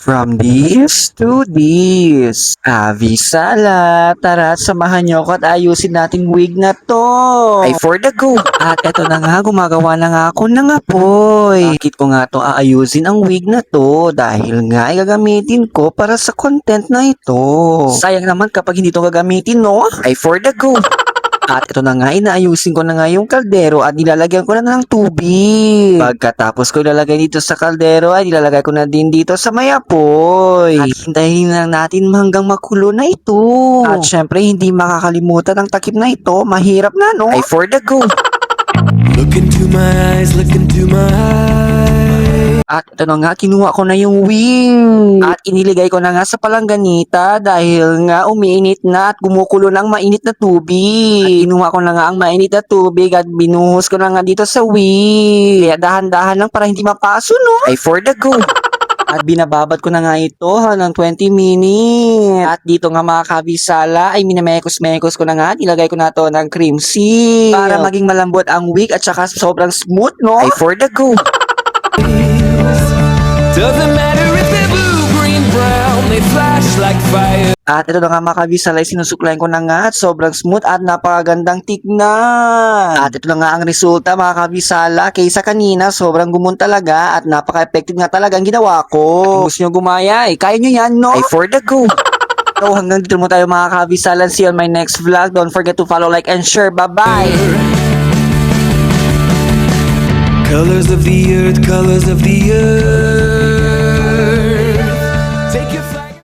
From this to this. Avisala, tara samahan niyo ako at ayusin nating wig na to. Ay for the go. At eto na nga, gumagawa na nga ako ng apoy. Bakit ko nga to aayusin ang wig na to? Dahil nga ay gagamitin ko para sa content na ito. Sayang naman kapag hindi to gagamitin, no? Ay for the go. At ito na nga, inaayusin ko na nga yung kaldero at nilalagyan ko na ng tubig. Pagkatapos ko ilalagay dito sa kaldero ay nilalagay ko na din dito sa may apoy. At hintayin na natin hanggang makulo na ito. At syempre, hindi makakalimutan ang takip na ito. Mahirap na, no? Ay for the go. Look into my eyes, look into my eyes. At ito na nga, kinuha ko na yung wing. At iniligay ko na nga sa palangganita dahil nga umiinit na at gumukulo ng mainit na tubig. At kinuha ko na nga ang mainit na tubig at binuhos ko na nga dito sa wing. Kaya dahan-dahan lang para hindi mapaso, no? Ay for the go. At binababad ko na nga ito hanggang 20 minutes. At dito nga mga kabisala ay minamekos-mekos ko na nga. Nilagay ko na to ng cream seal. Para maging malambot ang wig at saka sobrang smooth, no? Ay for the go. Doesn't matter if they're blue, green, brown, they flash like fire. At ito na nga mga kabisala, sinusuklayan ko na nga at sobrang smooth at napakagandang tignan. At ito na nga ang resulta mga kabisala, kaysa kanina sobrang gumon talaga at napaka-effective nga talaga ang ginawa ko. At kung gusto nyo gumaya, kaya nyo yan, no? Ay for the go. So hanggang dito mo tayo mga kabisala. See you on my next vlog. Don't forget to follow, like, and share. Bye-bye! Colors of the earth, colors of the earth.